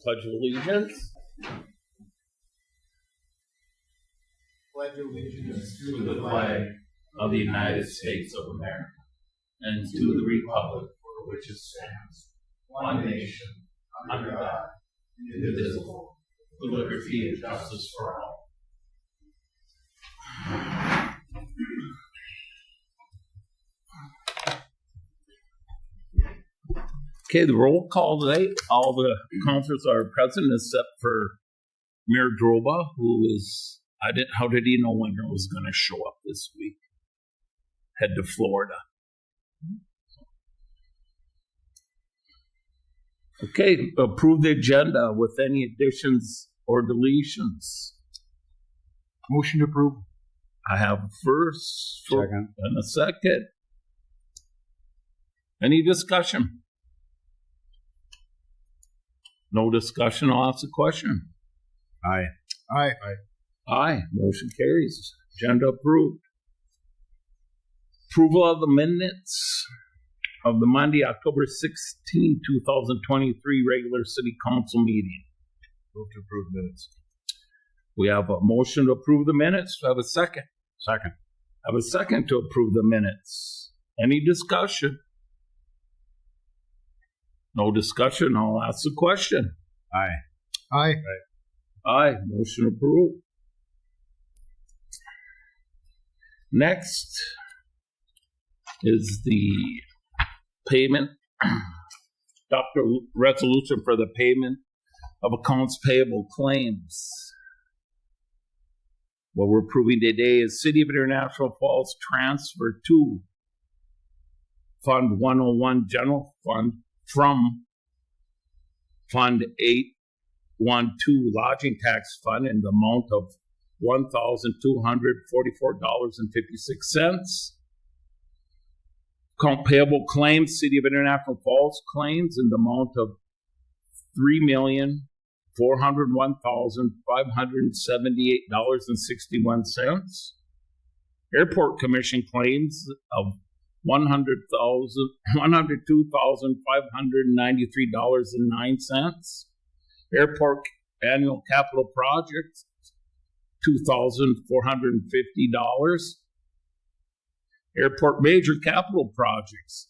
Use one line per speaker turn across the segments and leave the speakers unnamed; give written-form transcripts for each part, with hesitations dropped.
Pledge of allegiance.
Pledge allegiance
To the flag of the United States of America and to the republic for which it stands, one nation, under God, indivisible, with liberty and justice for all. Okay, the roll call today. All the councilors are present except for Mayor Droba, who is, how did he know when he was going to show up this week? Head to Florida. Okay, approve the agenda with any additions or deletions.
Motion to approve.
I have a first
Second.
and a second. Any discussion? No discussion, I'll ask the question.
Aye. Aye.
Aye, motion carries. Agenda approved. Approval of the minutes of the Monday, October 16, 2023 regular city council meeting.
Move to approve minutes.
We have a motion to approve the minutes. Do I have a second?
Second.
I have a second to approve the minutes. Any discussion? No discussion, I'll ask the question.
Aye. Aye.
Aye, motion approved. Next is the payment, resolution for the payment of accounts payable claims. What we're approving today is City of International Falls transfer to Fund 101 General Fund from Fund 812 Lodging Tax Fund in the amount of $1,244.56. Account payable claims, City of International Falls claims in the amount of $3,401,578.61. Airport Commission claims of $102,593.09. Airport Annual Capital Projects, $2,450. Airport Major Capital Projects,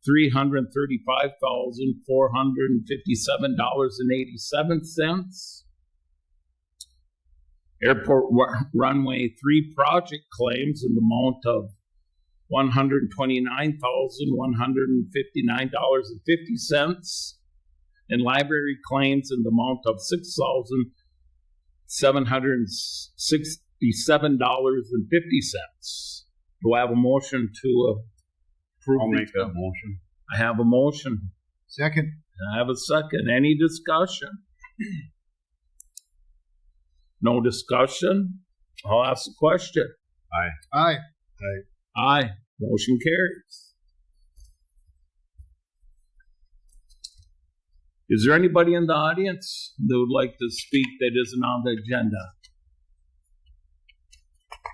$335,457.87. Airport Runway 3 project claims in the amount of $129,159.50, and library claims in the amount of $6,767.50. Do I have a motion to approve?
I'll make that motion.
I have a motion.
Second.
I have a second. Any discussion? No discussion? I'll ask the question.
Aye. Aye.
Aye. Motion carries. Is there anybody in the audience that would like to speak that isn't on the agenda?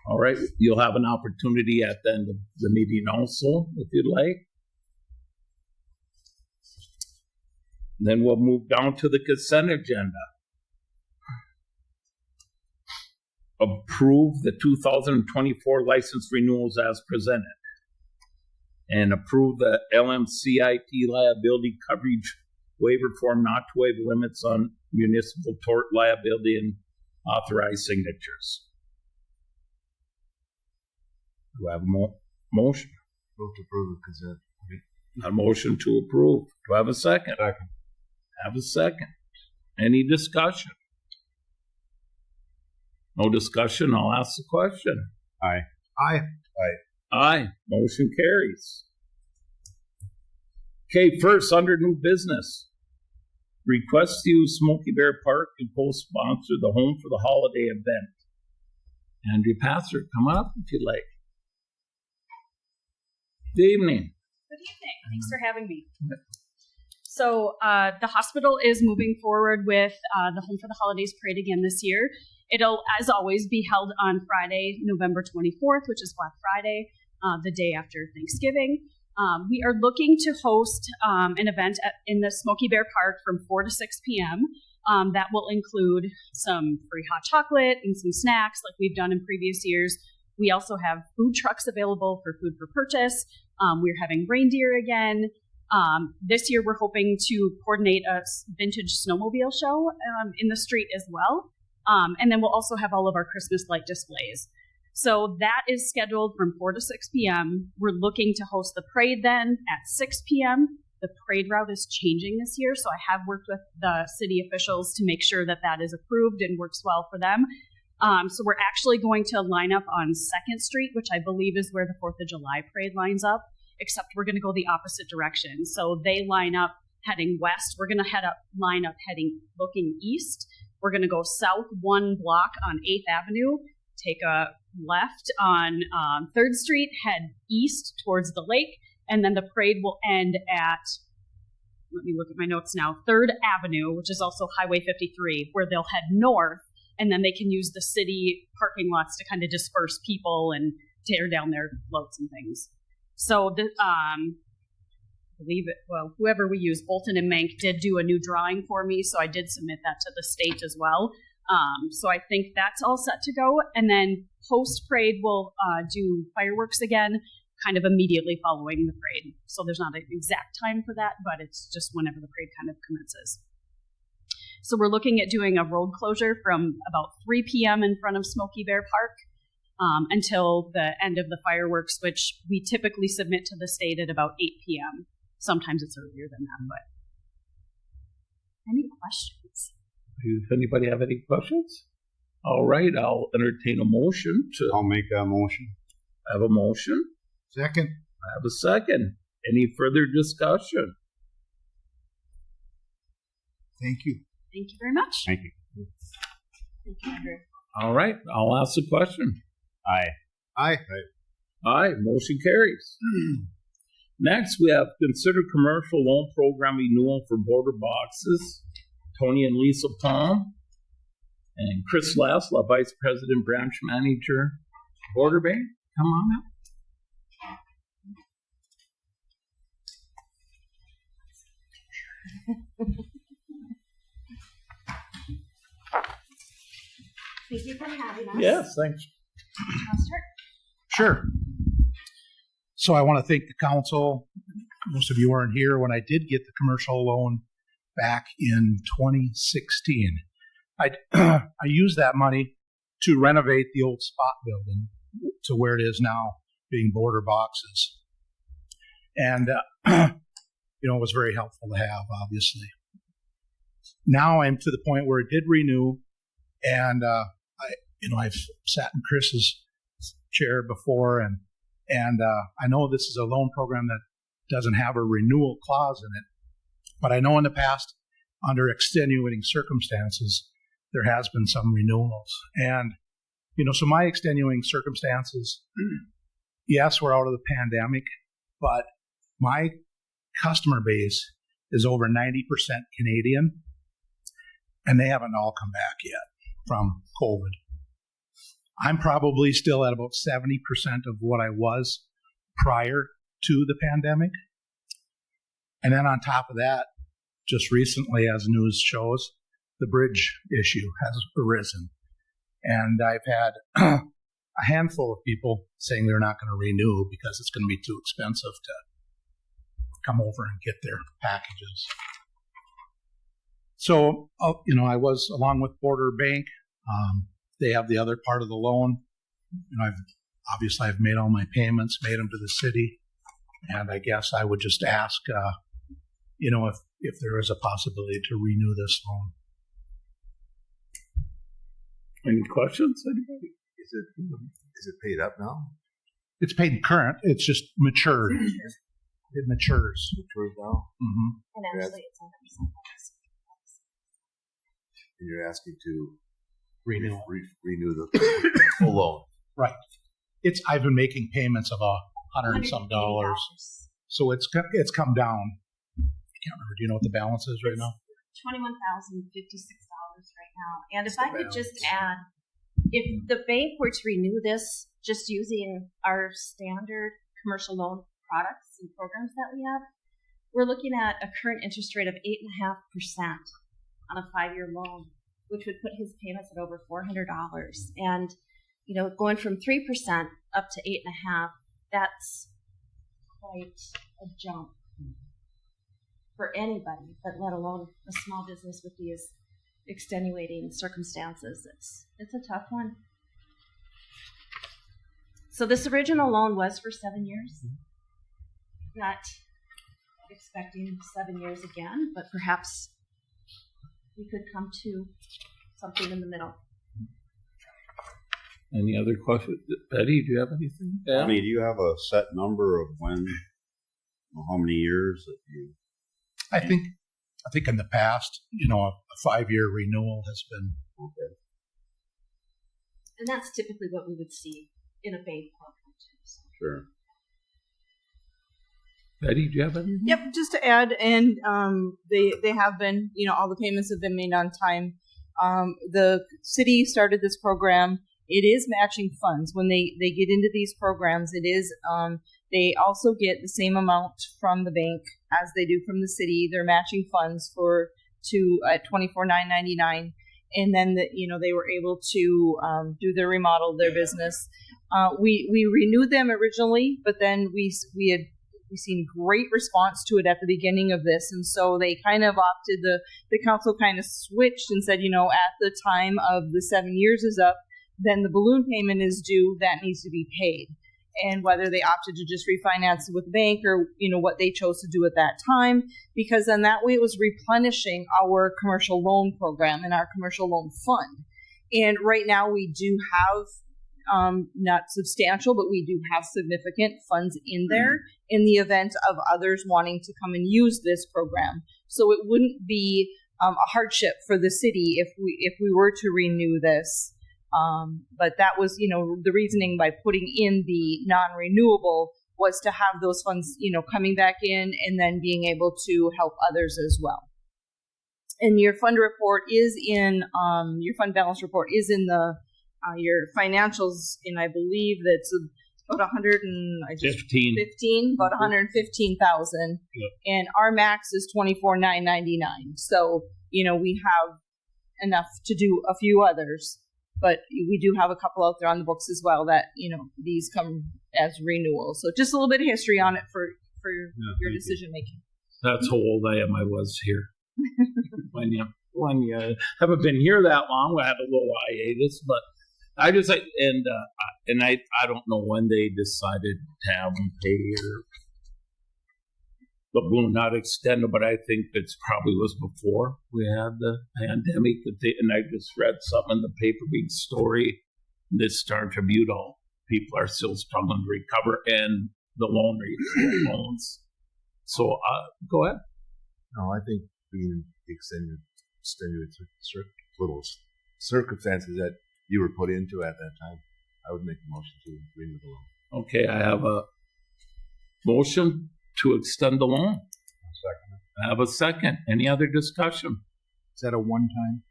All right. You'll have an opportunity at the end of the meeting also, if you'd like. Then we'll move down to the consent agenda. Approve the 2024 license renewals as presented. And approve the LMCIT liability coverage waiver form not to waive limits on municipal tort liability and authorize signatures. Do I have a motion?
Move to approve the consent.
A motion to approve. Do I have a second?
Second.
Have a second. Any discussion? No discussion, I'll ask the question.
Aye. Aye.
Aye. Motion carries. Okay, first, under new business. Request to use Smoky Bear Park and co-sponsor the Home for the Holiday event. Andrew Passer, come up if you'd like. Good evening.
Good evening. Thanks for having me. So the hospital is moving forward with the Home for the Holidays Parade again this year. It'll, as always, be held on Friday, November 24th, which is Black Friday, the day after Thanksgiving. We are looking to host an event in the Smoky Bear Park from 4 to 6 p.m. That will include some free hot chocolate and some snacks like we've done in previous years. We also have food trucks available for food for purchase. We're having reindeer again. This year, we're hoping to coordinate a vintage snowmobile show in the street as well. And then we'll also have all of our Christmas light displays. So that is scheduled from 4 to 6 p.m. We're looking to host the parade then at 6 p.m. The parade route is changing this year, so I have worked with the city officials to make sure that that is approved and works well for them. So we're actually going to line up on 2nd Street, which I believe is where the 4th of July parade lines up, except we're going to go the opposite direction. So they line up heading west. We're going to line up looking east. We're going to go south 1 block on 8th Avenue, take a left on 3rd Street, head east towards the lake, and then the parade will end at, let me look at my notes now, 3rd Avenue, which is also Highway 53, where they'll head north, and then they can use the city parking lots to kind of disperse people and tear down their floats and things. So, whoever we use, Bolton and Mank, did do a new drawing for me, so I did submit that to the state as well. So I think that's all set to go. And then post-parade, we'll do fireworks again, kind of immediately following the parade. So there's not an exact time for that, but it's just whenever the parade kind of commences. So we're looking at doing a road closure from about 3 p.m. in front of Smokey Bear Park until the end of the fireworks, which we typically submit to the state at about 8 p.m. Sometimes it's earlier than that, but any questions?
Does anybody have any questions? All right, I'll entertain a motion to.
I'll make that motion.
I have a motion.
Second.
I have a second. Any further discussion?
Thank you.
Thank you very much.
Thank you.
Thank you, Andrew.
All right, I'll ask the question.
Aye. Aye.
Aye, motion carries. Next, we have consider commercial loan program renewal for border boxes. Tony and Lisa Palm and Chris Lasla, Vice President, Branch Manager, Border Bank. Come on up.
Thank you for having us.
Yes, thanks.
I'll start.
Sure. So I want to thank the council. Most of you weren't here when I did get the commercial loan back in 2016. I used that money to renovate the old spot building to where it is now, being border boxes. And, it was very helpful to have, obviously. Now I'm to the point where it did renew, and I've sat in Chris's chair before, and I know this is a loan program that doesn't have a renewal clause in it, but I know in the past, under extenuating circumstances, there has been some renewals. And, so my extenuating circumstances, yes, we're out of the pandemic, but my customer base is over 90% Canadian, and they haven't all come back yet from COVID. I'm probably still at about 70% of what I was prior to the pandemic. And then on top of that, just recently, as news shows, the bridge issue has arisen. And I've had a handful of people saying they're not going to renew because it's going to be too expensive to come over and get their packages. So, I was, along with Border Bank, they have the other part of the loan. I've made all my payments, made them to the city, and I guess I would just ask, if there is a possibility to renew this loan.
Any questions, anybody?
Is it paid up now?
It's paid current. It's just matured. It matures.
Matured now?
Mm-hmm.
And actually, it's 100%.
And you're asking to
Renew.
Renew the full loan.
Right. I've been making payments of $100 and some dollars. So it's come down. I can't remember. Do you know what the balance is right now?
$21,056 right now. And if I could just add, if the bank were to renew this just using our standard commercial loan products and programs that we have, we're looking at a current interest rate of 8.5% on a 5-year loan, which would put his payments at over $400. And, going from 3% up to 8.5%, that's quite a jump for anybody, but let alone a small business with these extenuating circumstances. It's a tough one. So this original loan was for 7 years. Not expecting 7 years again, but perhaps we could come to something in the middle.
Any other questions? Betty, do you have anything?
I mean, do you have a set number of when, how many years that you?
I think in the past, a 5-year renewal has been
Okay.
And that's typically what we would see in a bank program too. So.
Sure.
Betty, do you have anything?
Yep, just to add, and they have been, all the payments have been made on time. The city started this program. It is matching funds. When they get into these programs, it is, they also get the same amount from the bank as they do from the city. They're matching funds at $24,999. And then, they were able to do their remodel of their business. We renewed them originally, but then we've seen great response to it at the beginning of this. And so they kind of opted, the council kind of switched and said, at the time of the 7 years is up, then the balloon payment is due, that needs to be paid. And whether they opted to just refinance it with the bank or, what they chose to do at that time, because then that way it was replenishing our commercial loan program and our commercial loan fund. And right now we do have, not substantial, but we do have significant funds in there in the event of others wanting to come and use this program. So it wouldn't be a hardship for the city if we were to renew this. But that was, the reasoning by putting in the non-renewable was to have those funds, coming back in and then being able to help others as well. And your fund report is in, your fund balance report is in the, your financials, and I believe that's about
15.
about 115,000.
Yep.
And our max is 24,999. So, we have enough to do a few others. But we do have a couple out there on the books as well that, these come as renewals. So just a little bit of history on it for your decision making.
That's how old I was here. when you haven't been here that long, we had a little hiatus, but I just and I don't know when they decided to have them pay or the balloon not extended, but I think it's probably was before we had the pandemic. And I just read something in the paper, big story, this Star Tribune, all people are still struggling to recover, and the loans. So go ahead.
No, I think being extended little circumstances that you were put into at that time, I would make a motion to renew the loan.
Okay, I have a motion to extend the loan.
Second.
I have a second. Any other discussion?
Is that a one-time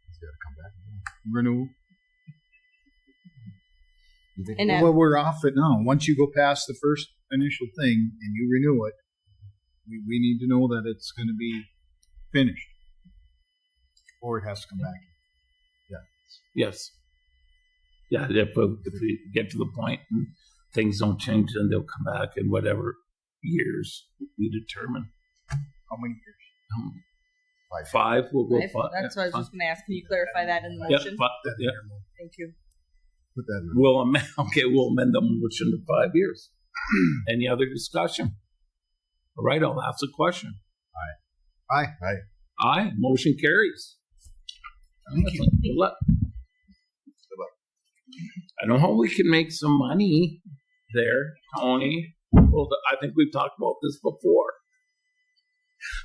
He's got to come back.
renewal?
You think?
And
Well, we're off it now. Once you go past the first initial thing and you renew it, we need to know that it's going to be finished, or it has to come back.
Yes. Yeah, if we get to the point and things don't change, then they'll come back in whatever years we determine.
How many years?
5, we'll go 5.
That's what I was just going to ask. Can you clarify that in the
Yep,
motion?
yeah.
Thank you.
Put that in.
We'll amend the motion to 5 years. Any other discussion? All right, I'll ask a question.
Aye.
Aye, motion carries.
Thank you.
Good luck. I know how we can make some money there, Tony. Well, I think we've talked about this before.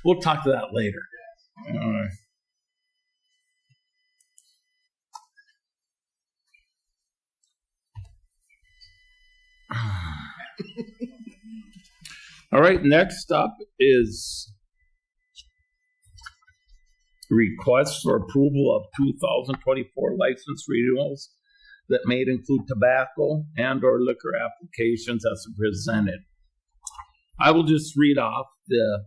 We'll talk to that later. All right. All right, next up is request for approval of 2024 license renewals that may include tobacco and or liquor applications as presented. I will just read off the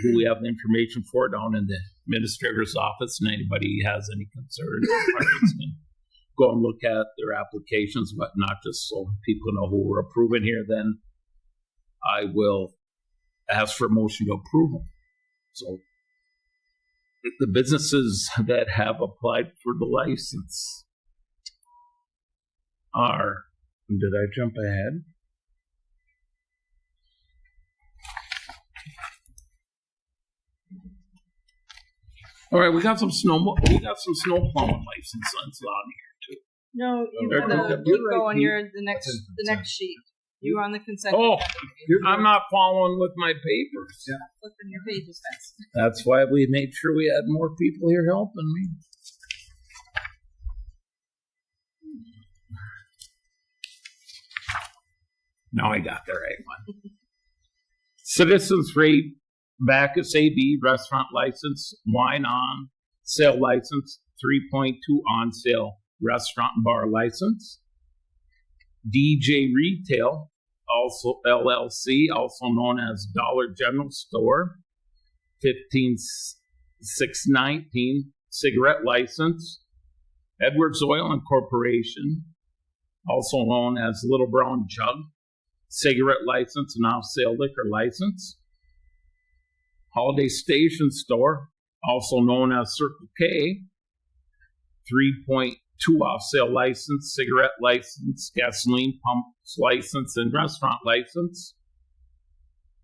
who we have the information for down in the administrator's office, and anybody has any concerns or questions can go and look at their applications, but not just so people know who we're approving here. Then I will ask for a motion to approve them. So the businesses that have applied for the license are, did I jump ahead? All right, we got some snow plowing licenses on here.
No, you
They're
gotta
good.
keep
You're right,
going.
Pete.
You're the next sheet. You were on the consent.
Oh,
agenda.
I'm not following with my papers.
Flipping your pages fast.
That's why we made sure we had more people here helping me. Now I got the right one. Citizens Rate Bacchus AB restaurant license, wine on sale license, 3.2 on sale restaurant and bar license. DJ Retail, also LLC, also known as Dollar General Store, 15619 cigarette license. Edwards Oil Incorporation, also known as Little Brown Jug, cigarette license and off-sale liquor license. Holiday Station Store, also known as Circle K, 3.2 off-sale license, cigarette license, gasoline pumps license, and restaurant license.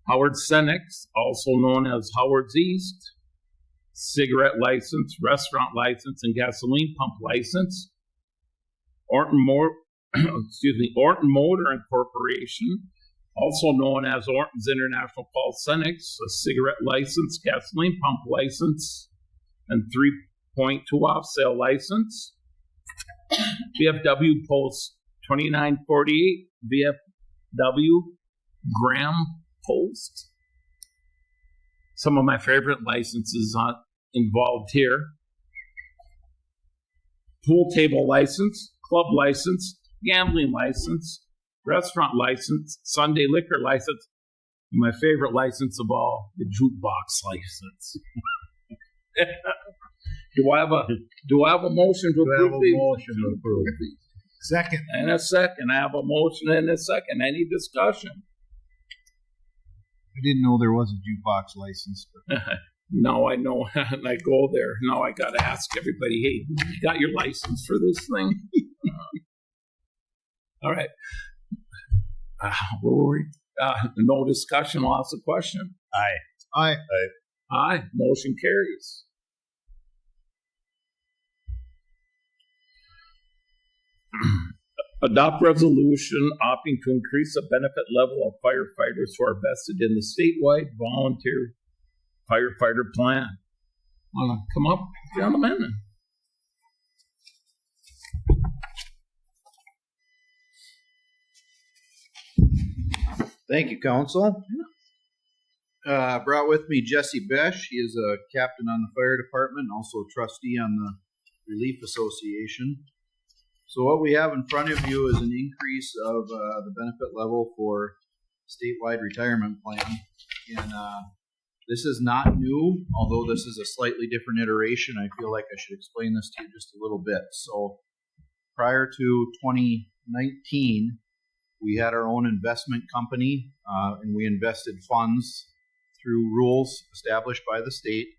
Howard Senex, also known as Howard's East, cigarette license, restaurant license, and gasoline pump license. Orton Motor Incorporation, also known as Orton's International Paul Senex, a cigarette license, gasoline pump license, and 3.2 off-sale license. VFW Post 2948, VFW Graham Post. Some of my favorite licenses involved here. Pool table license, club license, gambling license, restaurant license, Sunday liquor license, and my favorite license of all, the jukebox license. Do I have a motion to approve these?
Second.
And a second. I have a motion and a second. Any discussion?
I didn't know there was a jukebox license. But
Now I know, and I go there. Now I got to ask everybody, hey, you got your license for this thing? All right. Where were we? No discussion. I'll ask a question.
Aye.
Aye. Motion carries. Adopt resolution opting to increase the benefit level of firefighters who are vested in the statewide volunteer firefighter plan. Want to come up, gentlemen?
Thank you, Council. Brought with me Jesse Besh. He is a captain on the fire department, also a trustee on the Relief Association. So what we have in front of you is an increase of the benefit level for statewide retirement plan. And this is not new, although this is a slightly different iteration. I feel like I should explain this to you just a little bit. So prior to 2019, we had our own investment company, and we invested funds through rules established by the state.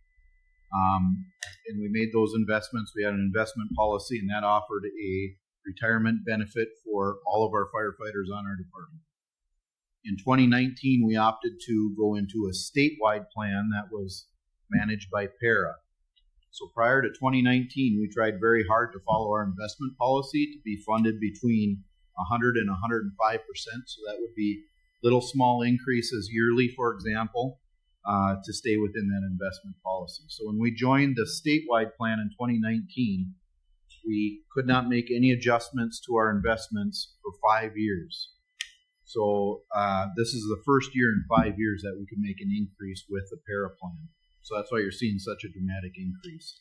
And we made those investments. We had an investment policy, and that offered a retirement benefit for all of our firefighters on our department. In 2019, we opted to go into a statewide plan that was managed by PARA. So prior to 2019, we tried very hard to follow our investment policy to be funded between 100 and 105%. So that would be little small increases yearly, for example, to stay within that investment policy. So when we joined the statewide plan in 2019, we could not make any adjustments to our investments for 5 years. So this is the first year in 5 years that we can make an increase with the PARA plan. So that's why you're seeing such a dramatic increase.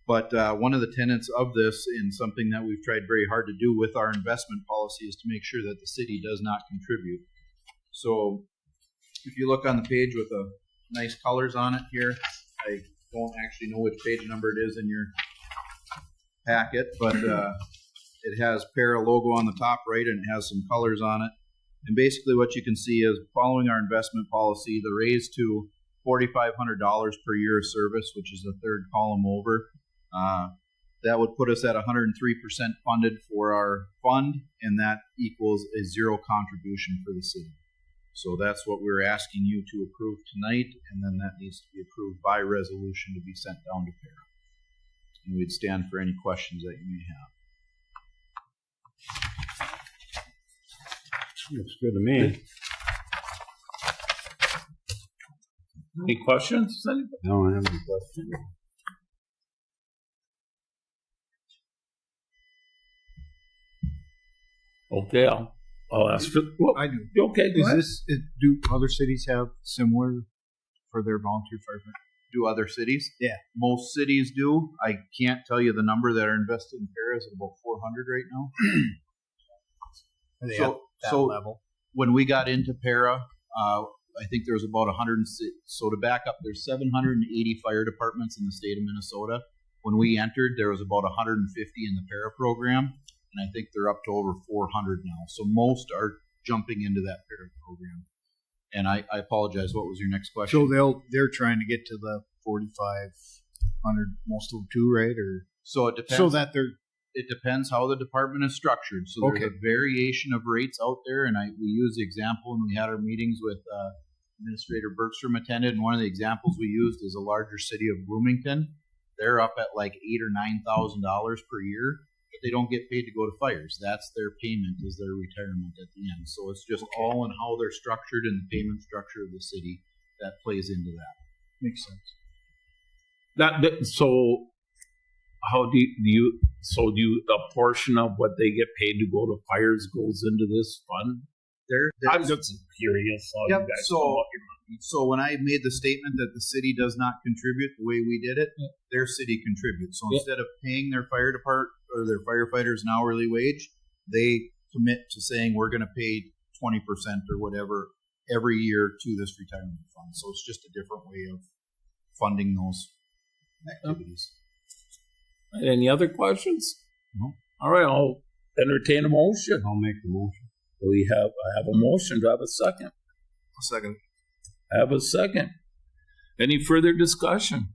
But one of the tenets of this, and something that we've tried very hard to do with our investment policy, is to make sure that the city does not contribute. So if you look on the page with a nice colors on it here. I don't actually know which page number it is in your packet, but it has Para logo on the top right, and it has some colors on it. And basically what you can see is, following our investment policy, the raise to $4,500 per year of service, which is the third column over, that would put us at 103% funded for our fund, and that equals a zero contribution for the city. So that's what we're asking you to approve tonight, and then that needs to be approved by resolution to be sent down to Para. And we'd stand for any questions that you may have.
Looks good to me.
Any questions? Anybody?
No, I have any questions.
Okay, I'll ask for. Well,
I do.
okay, go ahead.
Do other cities have similar for their volunteer firefighters?
Do other cities?
Yeah.
Most cities do. I can't tell you the number that are invested in Para. Is about 400 right now.
Are they
So-
at that
so-
level?
When we got into Para, I think there was about 106. So to back up, there's 780 fire departments in the state of Minnesota. When we entered, there was about 150 in the Para program, and I think they're up to over 400 now. So most are jumping into that Para program. And I apologize. What was your next question?
So they're trying to get to the 4,500, most of them too, right? Or
So it depends.
so that they're
It depends how the department is structured. So there's
Okay.
a variation of rates out there, and we used the example when we had our meetings with Administrator Bergstrom attended, and one of the examples we used is a larger city of Bloomington. They're up at like $8,000 or $9,000 per year, but they don't get paid to go to fires. That's their payment, is their retirement at the end. So it's just all in how they're structured and the payment structure of the city that plays into that.
makes sense.
So how do you a portion of what they get paid to go to fires goes into this fund? I'm just curious how
Yep,
you guys
so-
come up with your
So when I made the statement that the city does not contribute the way we did it, their city contributes. So
Yeah.
instead of paying their fire department or their firefighters an hourly wage, they commit to saying we're going to pay 20% or whatever every year to this retirement fund. So it's just a different way of funding those activities.
Any other questions?
No.
All right, I'll entertain a motion.
I'll make the motion.
I have a motion. Do I have a second?
Second.
I have a second. Any further discussion?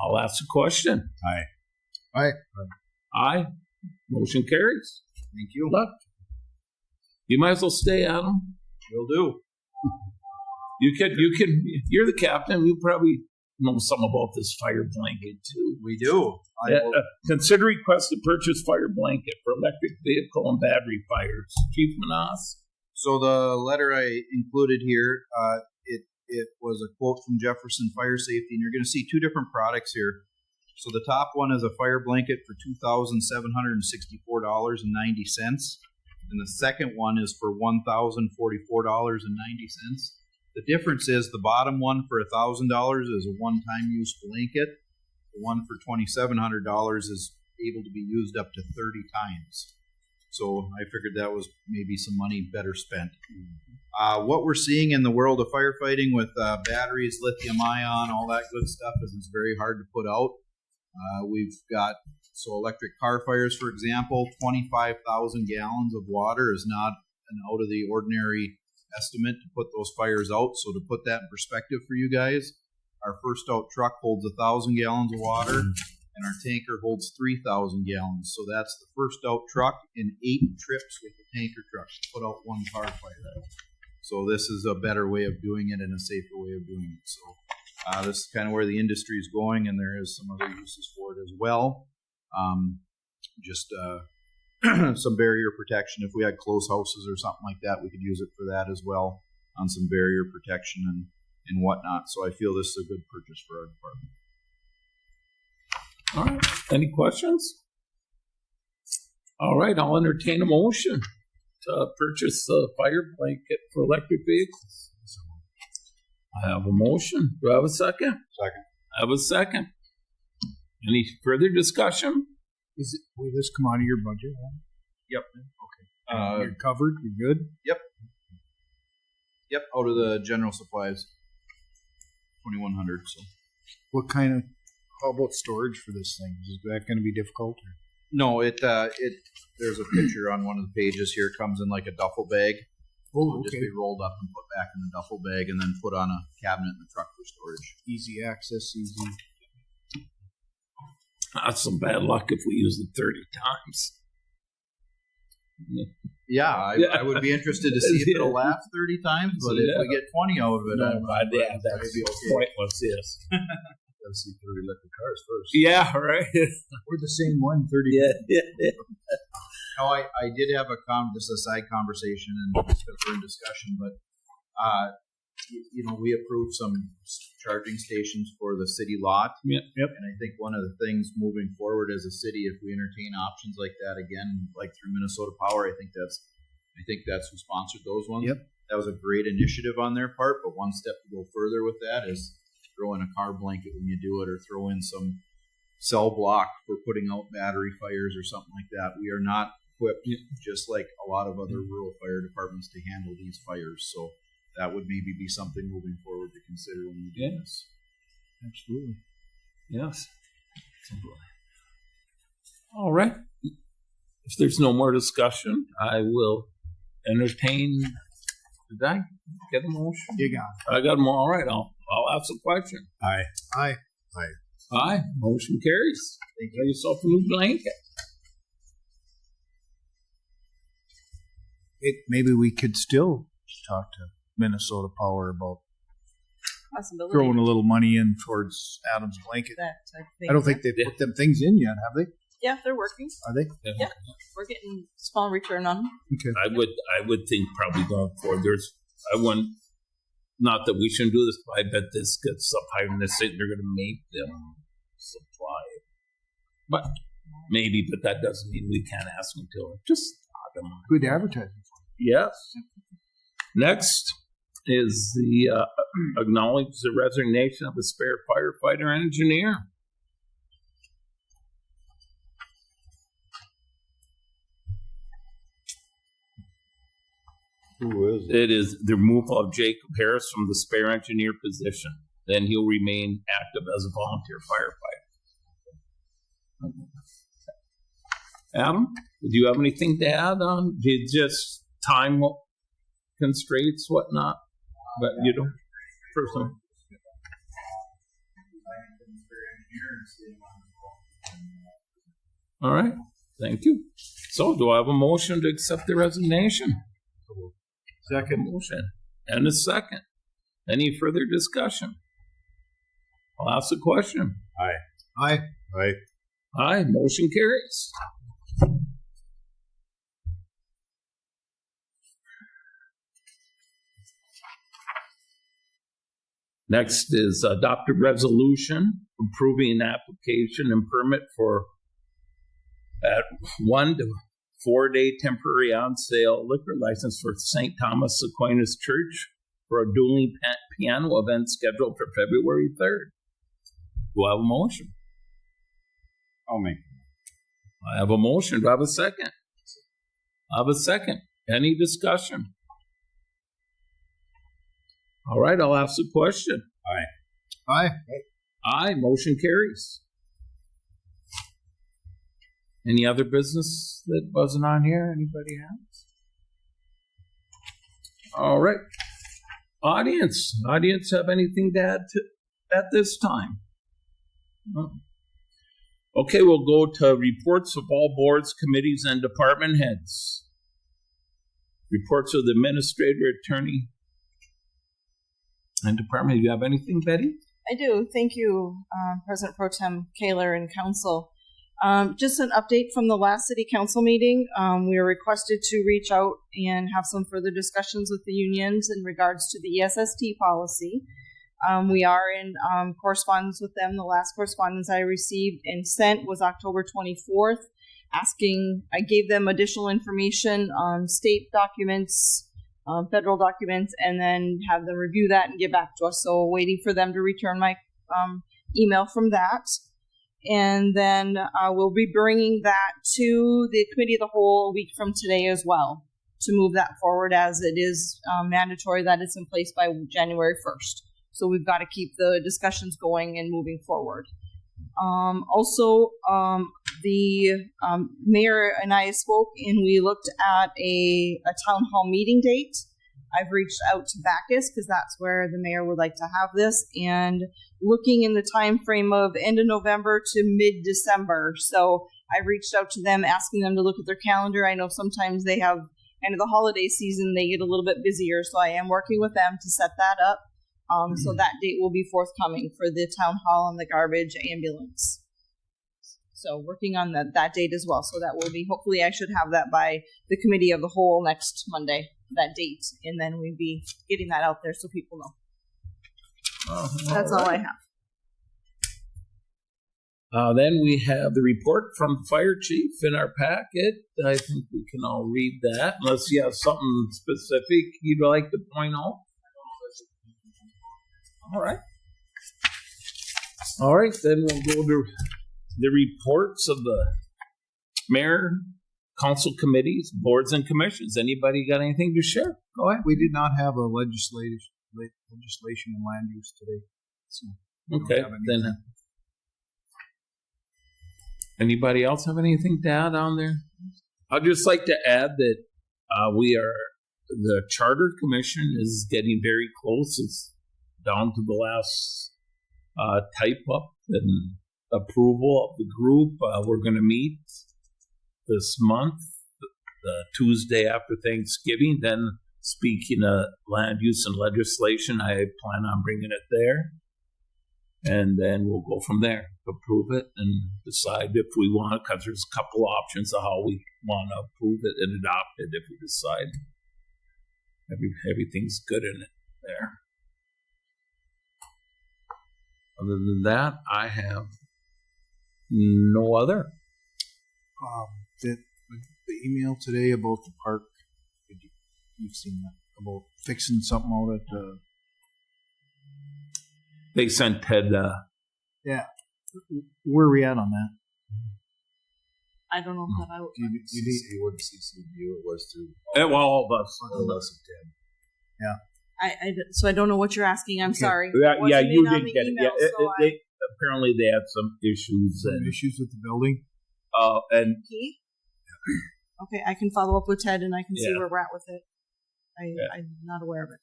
I'll ask a question.
Aye.
Aye. Motion carries.
Thank you.
Good luck. You might as well stay, Adam.
Will do.
You're the captain. You probably know some about this fire blanket too.
We do.
Consider request to purchase fire blanket for electric vehicle and battery fires. Chief Manas.
So the letter I included here, it was a quote from Jefferson Fire Safety, and you're going to see two different products here. So the top one is a fire blanket for $2,764.90, and the second one is for $1,044.90. The difference is the bottom one for $1,000 is a one-time use blanket. The one for $2,700 is able to be used up to 30 times. So I figured that was maybe some money better spent. What we're seeing in the world of firefighting with batteries, lithium ion, all that good stuff is it's very hard to put out. We've got, electric car fires, for example, 25,000 gallons of water is not an out of the ordinary estimate to put those fires out. So to put that in perspective for you guys, our first out truck holds 1,000 gallons of water, and our tanker holds 3,000 gallons. So that's the first out truck in 8 trips with the tanker truck to put out one car fire. So this is a better way of doing it and a safer way of doing it. So this is kind of where the industry is going, and there is some other uses for it as well. Some barrier protection. If we had closed houses or something like that, we could use it for that as well, on some barrier protection and whatnot. So I feel this is a good purchase for our department.
All right. Any questions? All right. I'll entertain a motion to purchase a fire blanket for electric vehicles. I have a motion. Do I have a second?
Second.
I have a second. Any further discussion?
Will this come out of your budget?
Yep.
You're covered. You're good.
Yep. Yep, out of the general supplies. 2,100. So
What kind of? How about storage for this thing? Is that going to be difficult? Or?
no, it there's a picture on one of the pages here. It comes in like a duffel bag.
Oh,
It'll just be rolled up and put back in the duffel bag, and then put on a cabinet in the truck for storage.
Easy access, easy.
That's some bad luck if we use it 30 times.
Yeah, I would be interested to see if it'll last 30 times, but if we get 20 out of it,
Yeah, that's
maybe okay.
pointless, yes.
Gotta see 30 electric cars first.
Yeah, right.
We're the same one, 30.
yeah.
No, I did have just a side conversation, and because we're in discussion, but we approved some charging stations for the city lot.
Yep.
And I think one of the things moving forward as a city, if we entertain options like that again, like through Minnesota Power, I think that's who sponsored those ones.
Yep.
That was a great initiative on their part, but one step to go further with that is throw in a car blanket when you do it, or throw in some cell block for putting out battery fires or something like that. We are not equipped, just like a lot of other rural fire departments, to handle these fires. So that would maybe be something moving forward to consider when we do this.
Absolutely.
Yes. All right. If there's no more discussion, I will entertain. Did I get a motion?
You got it.
I got them all right. I'll ask a question.
Aye.
Aye.
Aye. Motion carries. Get yourself a new blanket.
Maybe we could still talk to Minnesota Power about
Possibility.
throwing a little money in towards Adam's blanket.
That type of thing.
I don't think they've put them things in yet, have they?
Yeah, they're working.
Are they?
Yeah. We're getting small return on them.
Okay.
I would think probably going forward. Not that we shouldn't do this, but I bet this gets up higher in the state. They're going to make them supply it. But maybe, but that doesn't mean we can't ask them until just talk them.
Good advertising.
Yes. Next is the acknowledge the resignation of a spare firefighter engineer.
Who is it?
It is the removal of Jacob Harris from the spare engineer position. Then he'll remain active as a volunteer firefighter. Adam, do you have anything to add on? Did just time constraints, whatnot? But you don't. Personally. All right. Thank you. So, do I have a motion to accept the resignation? Second motion. And a second. Any further discussion? I'll ask the question.
Aye.
Aye.
Aye. Motion carries. Next is adopted resolution approving an application and permit for 1 to 4 day temporary on sale liquor license for St. Thomas Aquinas Church for a dueling piano event scheduled for February 3rd. Do I have a motion?
I'll make.
I have a motion. Do I have a second? I have a second. Any discussion? All right, I'll ask the question.
Aye.
Aye, motion carries. Any other business that wasn't on here? Anybody else? All right. Audience have anything to add at this time? No. Okay, we'll go to reports of all boards, committees, and department heads. Reports of the administrator, attorney, and department. Do you have anything, Betty?
I do. Thank you, President Pro Tem Kaler and Council. Just an update from the last City Council meeting. We were requested to reach out and have some further discussions with the unions in regards to the ESST policy. We are in correspondence with them. The last correspondence I received and sent was October 24th, I gave them additional information on state documents, federal documents, and then have them review that and get back to us. So waiting for them to return my email from that. And then we'll be bringing that to the Committee of the Whole a week from today as well. to move that forward, as it is mandatory that it's in place by January 1st. So we've got to keep the discussions going and moving forward. The mayor and I spoke, and we looked at a town hall meeting date. I've reached out to Bacchus because that's where the mayor would like to have this, and looking in the time frame of end of November to mid-December. So I reached out to them, asking them to look at their calendar. I know sometimes they have end of the holiday season, they get a little bit busier, so I am working with them to set that up. So that date will be forthcoming for the town hall and the garbage ambulance. So working on that date as well. So that will be, hopefully I should have that by the committee of the whole next Monday, that date. And then we'd be getting that out there so people know. That's all I have.
Then we have the report from the fire chief in our packet. I think we can all read that, unless you have something specific you'd like to point out. All right. All right, then we'll go to the reports of the mayor, council committees, boards, and commissions. Anybody got anything to share? Go ahead.
We did not have a legislation in land use today. So we don't
Okay,
have anything.
then. Anybody else have anything to add on there? I'd just like to add that the Charter Commission is getting very close. It's down to the last type up and approval of the group. We're going to meet this month, the Tuesday after Thanksgiving. Then, speaking of land use and legislation, I plan on bringing it there. And then we'll go from there, approve it, and decide if we want it, because there's a couple options of how we want to approve it and adopt it if we decide everything's good in it there. Other than that, I have no other.
The email today about the park, you've seen that, about fixing something out at
They sent Ted.
yeah. Where are we at on that?
I don't know how I would.
You wouldn't CC you. It was to
All of us.
all of us of 10.
So I don't know what you're asking. I'm sorry.
Yeah,
It wasn't
you
in on
did
the
get it.
email,
Yeah,
so
apparently they had some issues,
Some
and
issues with the building?
Key? Okay, I can follow up with Ted and I can see
Yeah.
where we're at with it.
Yeah.
I'm not aware of it.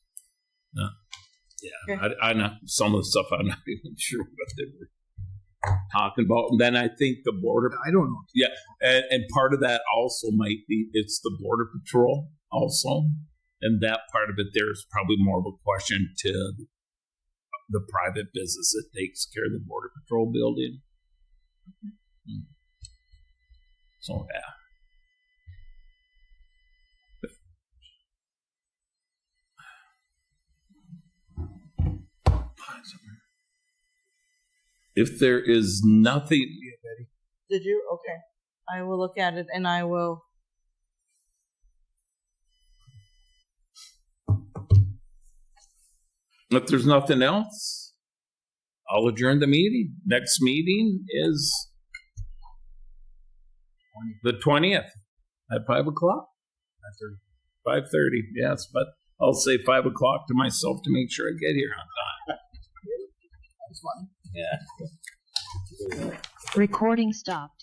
yeah,
Okay.
I know some of the stuff. I'm not even sure what they were talking about. And then I think the border,
I don't know.
and part of that also might be it's the border patrol also, and that part of it there is probably more of a question to the private business that takes care of the border patrol building. So yeah. If there is nothing,
Did you? Okay. I will look at it and I will.
if there's nothing else, I'll adjourn the meeting. Next meeting is the 20th at 5 o'clock. 5:30. Yes, but I'll say 5 o'clock to myself to make sure I get here on time.
This one.
Yeah.
Recording stopped.